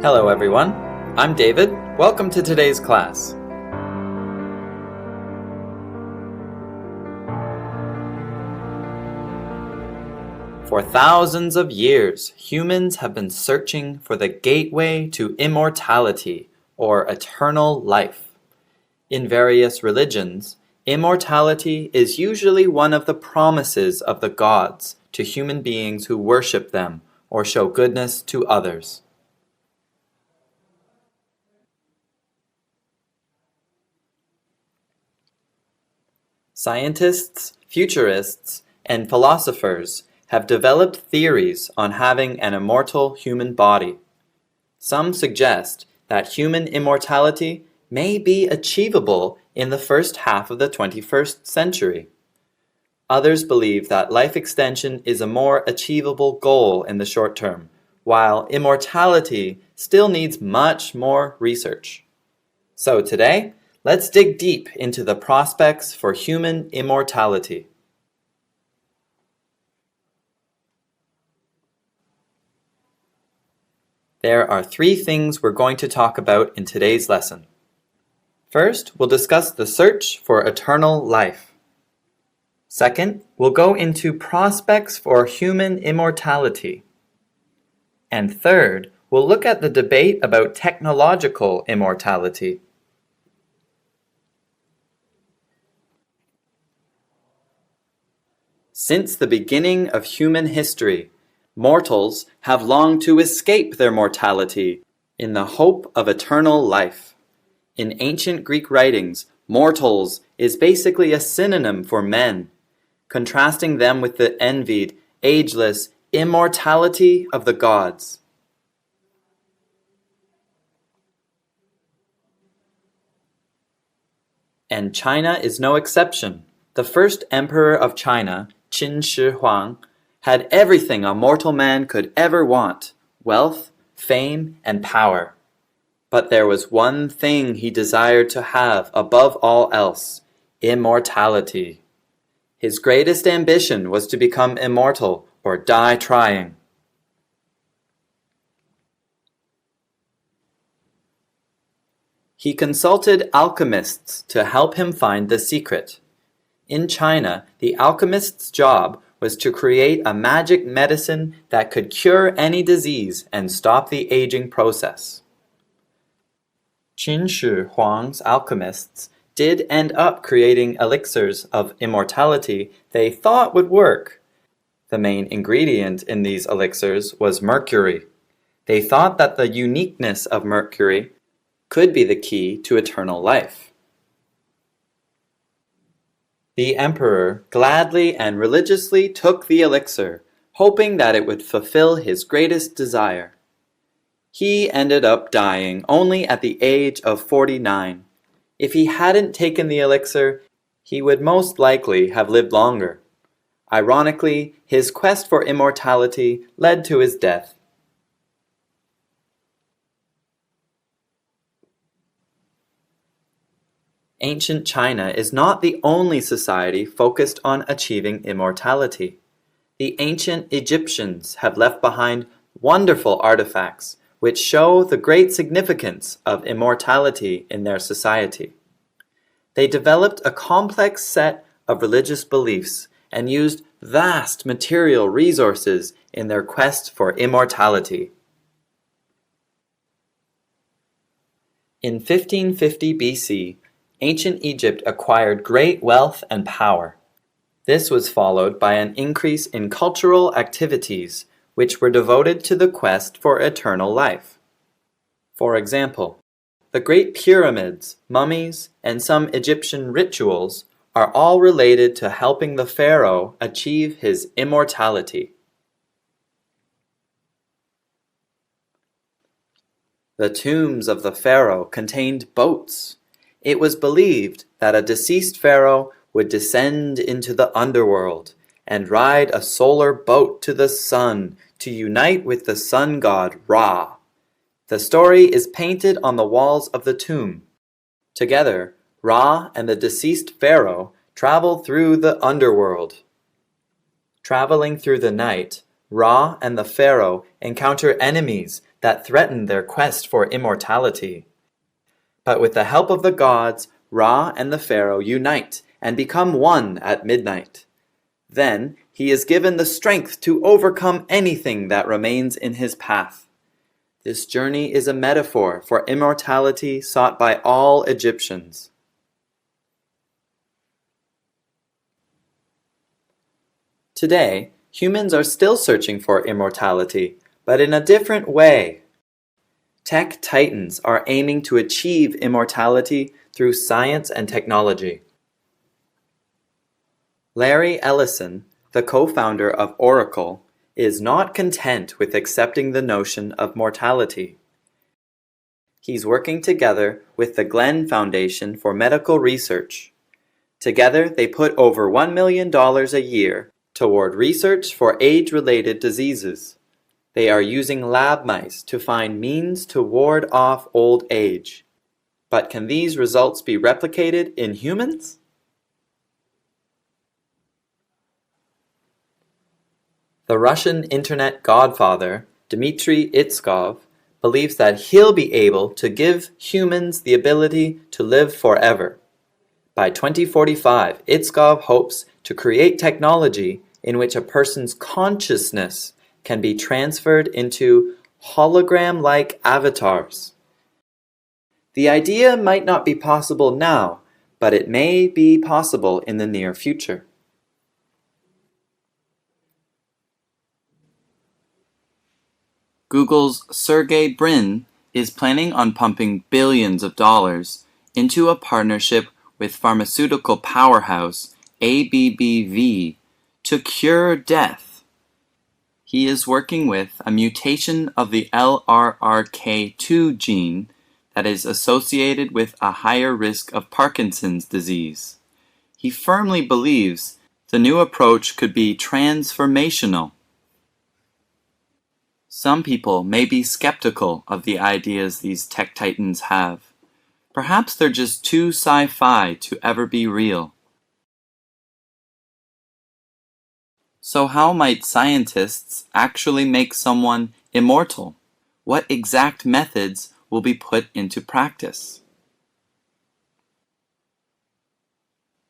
Hello everyone, I'm David. Welcome to today's class. For thousands of years, humans have been searching for the gateway to immortality, or eternal life. In various religions, immortality is usually one of the promises of the gods to human beings who worship them or show goodness to others. Scientists, futurists, and philosophers have developed theories on having an immortal human body. Some suggest that human immortality may be achievable in the first half of the 21st century. Others believe that life extension is a more achievable goal in the short term, while immortality still needs much more research. So today, let's dig deep into the prospects for human immortality. There are three things we're going to talk about in today's lesson. First, we'll discuss the search for eternal life. Second, we'll go into prospects for human immortality. And third, we'll look at the debate about technological immortality. Since the beginning of human history, mortals have longed to escape their mortality in the hope of eternal life. In ancient Greek writings, mortals is basically a synonym for men, contrasting them with the envied, ageless immortality of the gods. And China is no exception. The first emperor of China, Qin Shi Huang, had everything a mortal man could ever want: wealth, fame, and power. But there was one thing he desired to have above all else: immortality. His greatest ambition was to become immortal or die trying. He consulted alchemists to help him find the secret. In China, the alchemist's job was to create a magic medicine that could cure any disease and stop the aging process. Qin Shi Huang's alchemists did end up creating elixirs of immortality they thought would work. The main ingredient in these elixirs was mercury. They thought that the uniqueness of mercury could be the key to eternal life. The emperor gladly and religiously took the elixir, hoping that it would fulfill his greatest desire. He ended up dying only at the age of 49. If he hadn't taken the elixir, he would most likely have lived longer. Ironically, his quest for immortality led to his death. Ancient China is not the only society focused on achieving immortality. The ancient Egyptians have left behind wonderful artifacts which show the great significance of immortality in their society. They developed a complex set of religious beliefs and used vast material resources in their quest for immortality. In 1550 BC, ancient Egypt acquired great wealth and power. This was followed by an increase in cultural activities, which were devoted to the quest for eternal life. For example, the Great Pyramids, mummies, and some Egyptian rituals are all related to helping the pharaoh achieve his immortality. The tombs of the pharaoh contained boats. It was believed that a deceased pharaoh would descend into the underworld and ride a solar boat to the sun to unite with the sun god Ra. The story is painted on the walls of the tomb. Together, Ra and the deceased pharaoh travel through the underworld. Traveling through the night, Ra and the pharaoh encounter enemies that threaten their quest for immortality. But with the help of the gods, Ra and the pharaoh unite and become one at midnight. Then he is given the strength to overcome anything that remains in his path. This journey is a metaphor for immortality sought by all Egyptians. Today, humans are still searching for immortality, but in a different way. Tech titans are aiming to achieve immortality through science and technology. Larry Ellison, the co-founder of Oracle, is not content with accepting the notion of mortality. He's working together with the Glenn Foundation for Medical Research. Together, they put over $1 million a year toward research for age-related diseases. They are using lab mice to find means to ward off old age. But can these results be replicated in humans? The Russian internet godfather, Dmitry Itskov, believes that he'll be able to give humans the ability to live forever. By 2045, Itskov hopes to create technology in which a person's consciousness can be transferred into hologram-like avatars. The idea might not be possible now, but it may be possible in the near future. Google's Sergey Brin is planning on pumping billions of dollars into a partnership with pharmaceutical powerhouse ABBV to cure death. He is working with a mutation of the LRRK2 gene that is associated with a higher risk of Parkinson's disease. He firmly believes the new approach could be transformational. Some people may be skeptical of the ideas these tech titans have. Perhaps they're just too sci-fi to ever be real. So how might scientists actually make someone immortal? What exact methods will be put into practice?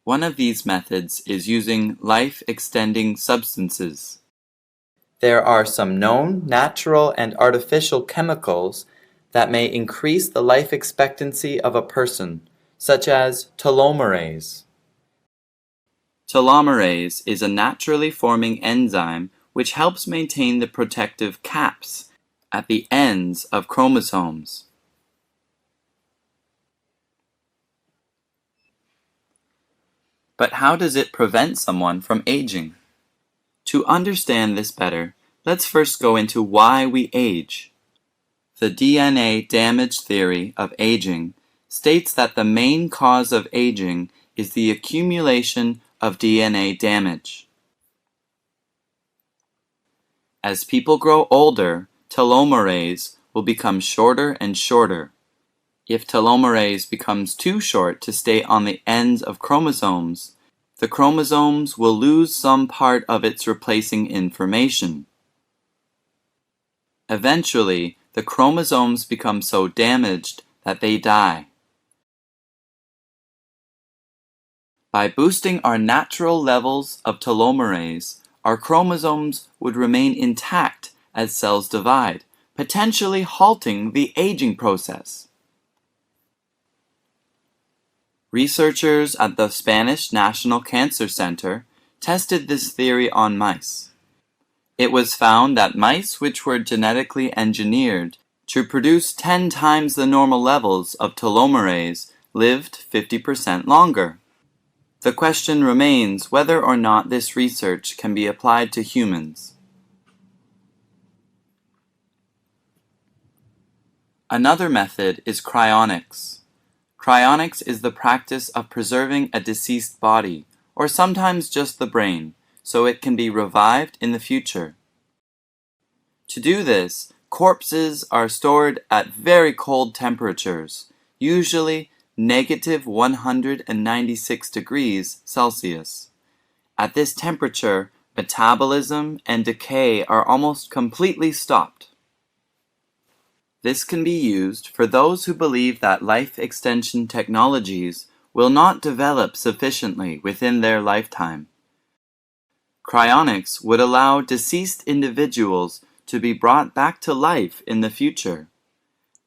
One of these methods is using life-extending substances. There are some known natural and artificial chemicals that may increase the life expectancy of a person, such as telomerase. Telomerase is a naturally forming enzyme which helps maintain the protective caps at the ends of chromosomes. But how does it prevent someone from aging? To understand this better, let's first go into why we age. The DNA damage theory of aging states that the main cause of aging is the accumulation of DNA damage. As people grow older, telomerase will become shorter and shorter. If telomerase becomes too short to stay on the ends of chromosomes, the chromosomes will lose some part of its replacing information. Eventually, the chromosomes become so damaged that they die. By boosting our natural levels of telomerase, our chromosomes would remain intact as cells divide, potentially halting the aging process. Researchers at the Spanish National Cancer Center tested this theory on mice. It was found that mice which were genetically engineered to produce 10 times the normal levels of telomerase lived 50% longer. The question remains whether or not this research can be applied to humans. Another method is cryonics. Cryonics is the practice of preserving a deceased body, or sometimes just the brain, so it can be revived in the future. To do this, corpses are stored at very cold temperatures, usually negative 196 degrees Celsius. At this temperature, metabolism and decay are almost completely stopped. This can be used for those who believe that life extension technologies will not develop sufficiently within their lifetime. Cryonics would allow deceased individuals to be brought back to life in the future.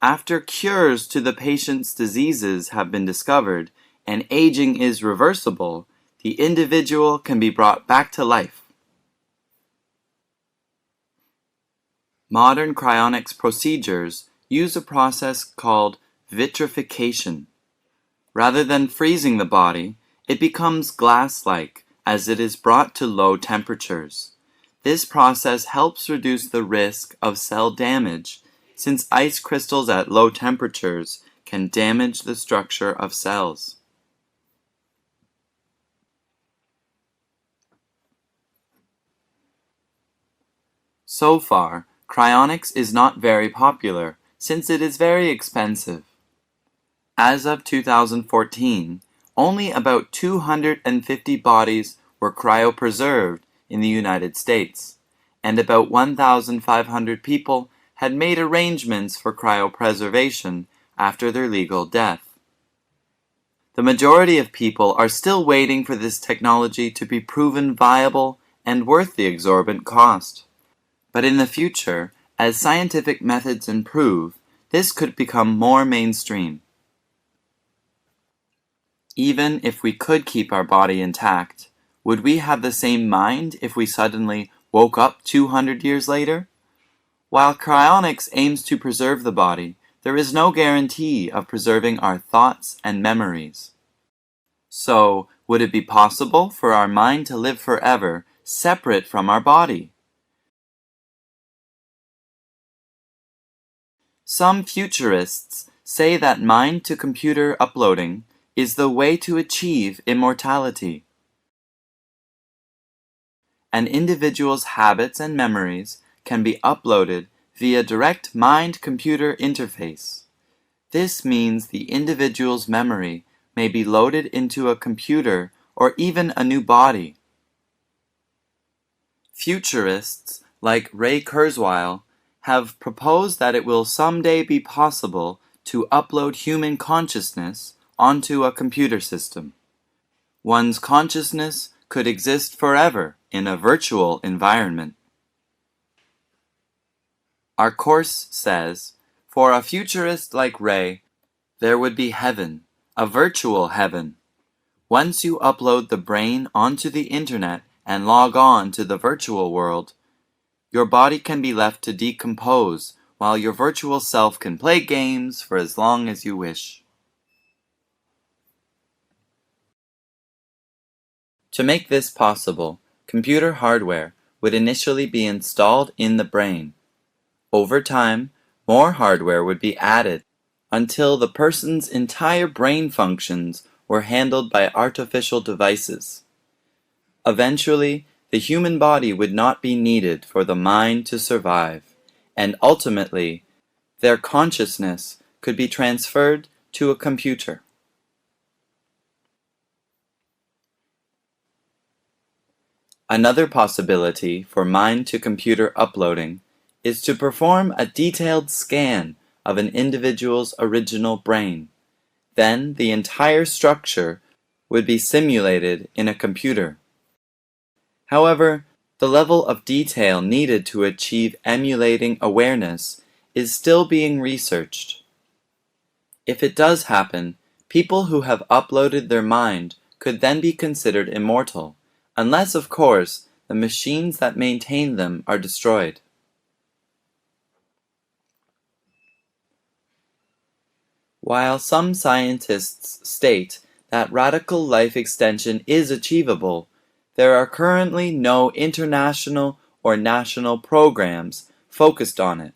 After cures to the patient's diseases have been discovered and aging is reversible, the individual can be brought back to life. Modern cryonics procedures use a process called vitrification. Rather than freezing the body, it becomes glass-like as it is brought to low temperatures. This process helps reduce the risk of cell damage, since ice crystals at low temperatures can damage the structure of cells. So far, cryonics is not very popular since it is very expensive. As of 2014, only about 250 bodies were cryopreserved in the United States, and about 1,500 people had made arrangements for cryopreservation after their legal death. The majority of people are still waiting for this technology to be proven viable and worth the exorbitant cost. But in the future, as scientific methods improve, this could become more mainstream. Even if we could keep our body intact, would we have the same mind if we suddenly woke up 200 years later? While cryonics aims to preserve the body, there is no guarantee of preserving our thoughts and memories. So, would it be possible for our mind to live forever, separate from our body? Some futurists say that mind-to-computer uploading is the way to achieve immortality. An individual's habits and memories can be uploaded via direct mind-computer interface. This means the individual's memory may be loaded into a computer or even a new body. Futurists like Ray Kurzweil have proposed that it will someday be possible to upload human consciousness onto a computer system. One's consciousness could exist forever in a virtual environment. Our course says, for a futurist like Ray, there would be heaven, a virtual heaven. Once you upload the brain onto the internet and log on to the virtual world, your body can be left to decompose while your virtual self can play games for as long as you wish. To make this possible, computer hardware would initially be installed in the brain. Over time, more hardware would be added until the person's entire brain functions were handled by artificial devices. Eventually, the human body would not be needed for the mind to survive, and ultimately, their consciousness could be transferred to a computer. Another possibility for mind-to-computer uploading is to perform a detailed scan of an individual's original brain. Then the entire structure would be simulated in a computer. However, the level of detail needed to achieve emulating awareness is still being researched. If it does happen, people who have uploaded their mind could then be considered immortal, unless, of course, the machines that maintain them are destroyed. While some scientists state that radical life extension is achievable, there are currently no international or national programs focused on it.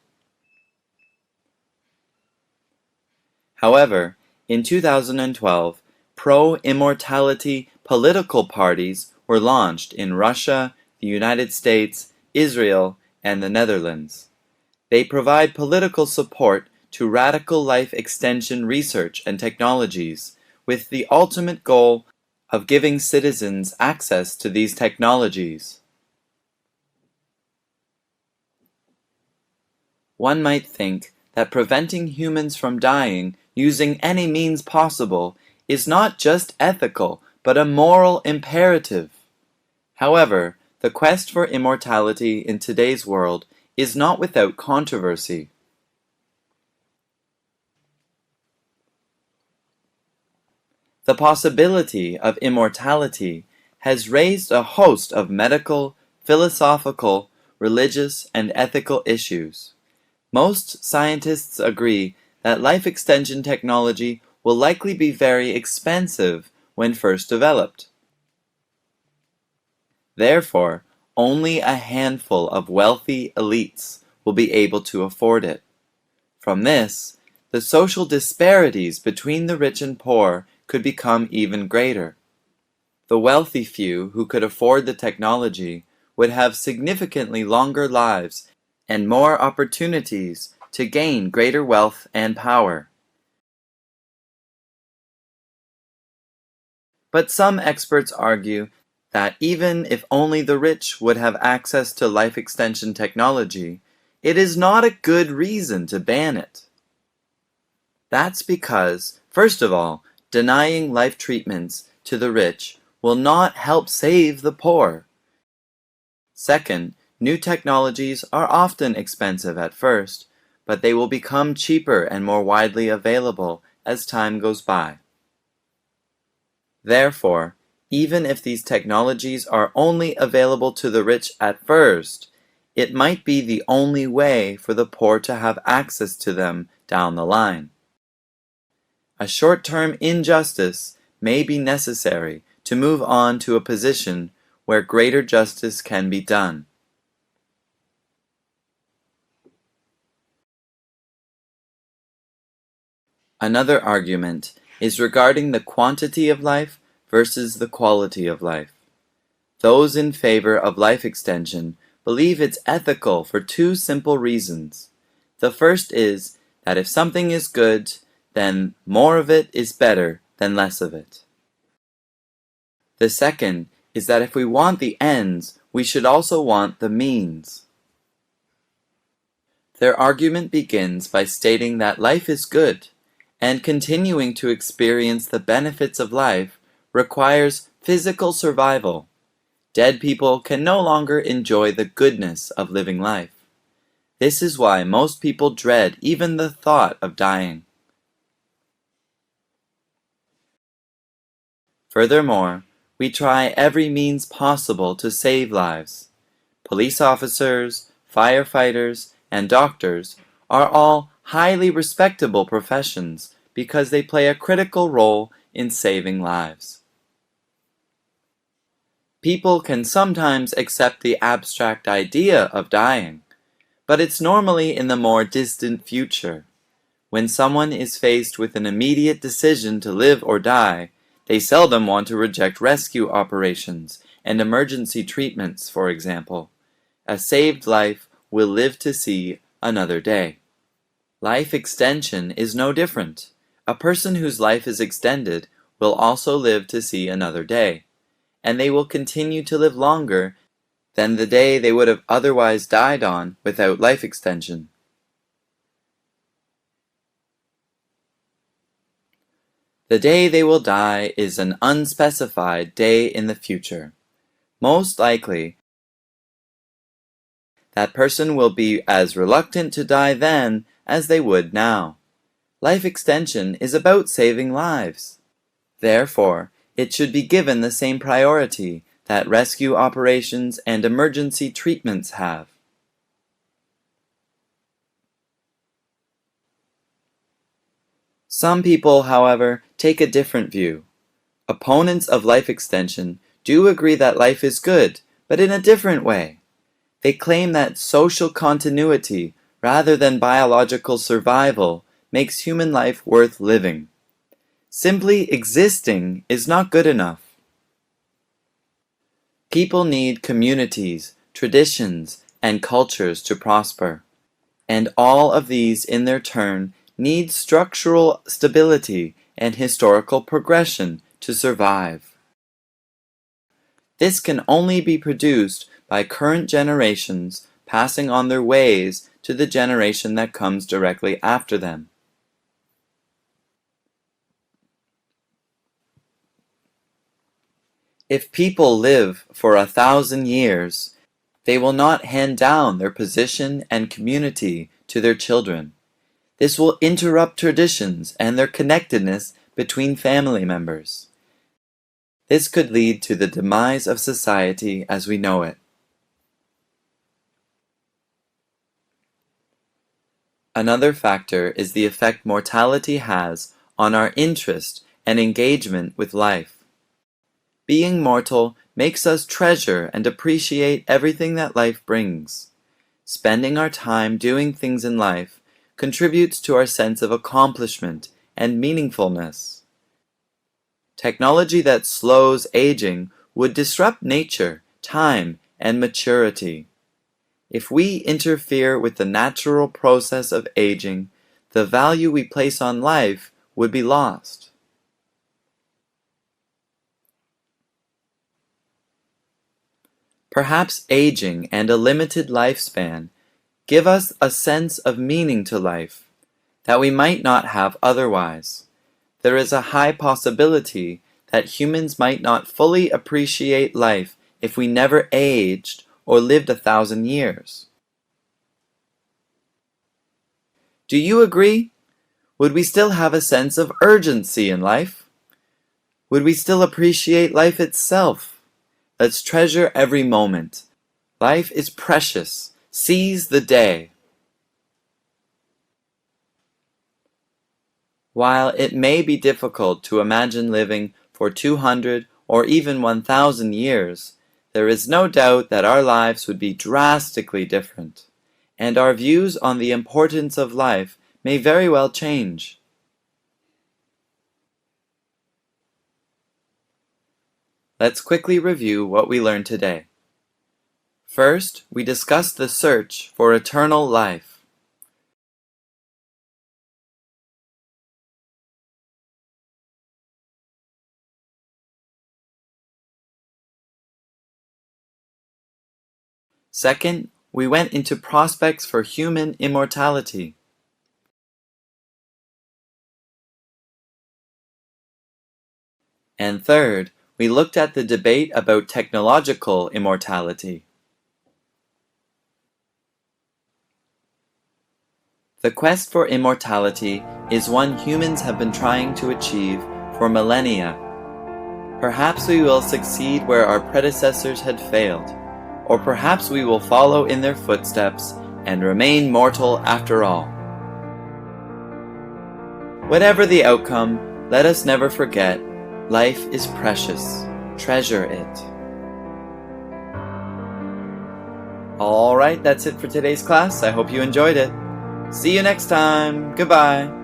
However, in 2012, pro-immortality political parties were launched in Russia, the United States, Israel, and the Netherlands. They provide political support to radical life extension research and technologies, with the ultimate goal of giving citizens access to these technologies. One might think that preventing humans from dying using any means possible is not just ethical, but a moral imperative. However, the quest for immortality in today's world is not without controversy. The possibility of immortality has raised a host of medical, philosophical, religious, and ethical issues. Most scientists agree that life extension technology will likely be very expensive when first developed. Therefore, only a handful of wealthy elites will be able to afford it. From this, the social disparities between the rich and poor could become even greater. The wealthy few who could afford the technology would have significantly longer lives and more opportunities to gain greater wealth and power. But some experts argue that even if only the rich would have access to life extension technology, it is not a good reason to ban it. That's because, first of all, denying life treatments to the rich will not help save the poor. Second, new technologies are often expensive at first, but they will become cheaper and more widely available as time goes by. Therefore, even if these technologies are only available to the rich at first, it might be the only way for the poor to have access to them down the line. A short-term injustice may be necessary to move on to a position where greater justice can be done. Another argument is regarding the quantity of life versus the quality of life. Those in favor of life extension believe it's ethical for two simple reasons. The first is that if something is good, then more of it is better than less of it. The second is that if we want the ends, we should also want the means. Their argument begins by stating that life is good, and continuing to experience the benefits of life requires physical survival. Dead people can no longer enjoy the goodness of living life. This is why most people dread even the thought of dying. Furthermore, we try every means possible to save lives. Police officers, firefighters, and doctors are all highly respectable professions because they play a critical role in saving lives. People can sometimes accept the abstract idea of dying, but it's normally in the more distant future. When someone is faced with an immediate decision to live or die, they seldom want to reject rescue operations and emergency treatments, for example. A saved life will live to see another day. Life extension is no different. A person whose life is extended will also live to see another day, and they will continue to live longer than the day they would have otherwise died on without life extension. The day they will die is an unspecified day in the future. Most likely, that person will be as reluctant to die then as they would now. Life extension is about saving lives. Therefore, it should be given the same priority that rescue operations and emergency treatments have. Some people, however, take a different view. Opponents of life extension do agree that life is good, but in a different way. They claim that social continuity, rather than biological survival, makes human life worth living. Simply existing is not good enough. People need communities, traditions, and cultures to prosper. And all of these, in their turn, need structural stability and historical progression to survive. This can only be produced by current generations passing on their ways to the generation that comes directly after them. If people live for 1,000 years, they will not hand down their position and community to their children. This will interrupt traditions and their connectedness between family members. This could lead to the demise of society as we know it. Another factor is the effect mortality has on our interest and engagement with life. Being mortal makes us treasure and appreciate everything that life brings. Spending our time doing things in life contributes to our sense of accomplishment and meaningfulness. Technology that slows aging would disrupt nature, time, and maturity. If we interfere with the natural process of aging, the value we place on life would be lost. Perhaps aging and a limited lifespan give us a sense of meaning to life that we might not have otherwise. There is a high possibility that humans might not fully appreciate life if we never aged or lived 1,000 years. Do you agree? Would we still have a sense of urgency in life? Would we still appreciate life itself? Let's treasure every moment. Life is precious. Seize the day. While it may be difficult to imagine living for 200 or even 1,000 years, there is no doubt that our lives would be drastically different, and our views on the importance of life may very well change. Let's quickly review what we learned today. First, we discussed the search for eternal life. Second, we went into prospects for human immortality. And third, we looked at the debate about technological immortality. The quest for immortality is one humans have been trying to achieve for millennia. Perhaps we will succeed where our predecessors had failed, or perhaps we will follow in their footsteps and remain mortal after all. Whatever the outcome, let us never forget, life is precious. Treasure it. Alright, that's it for today's class. I hope you enjoyed it. See you next time. Goodbye.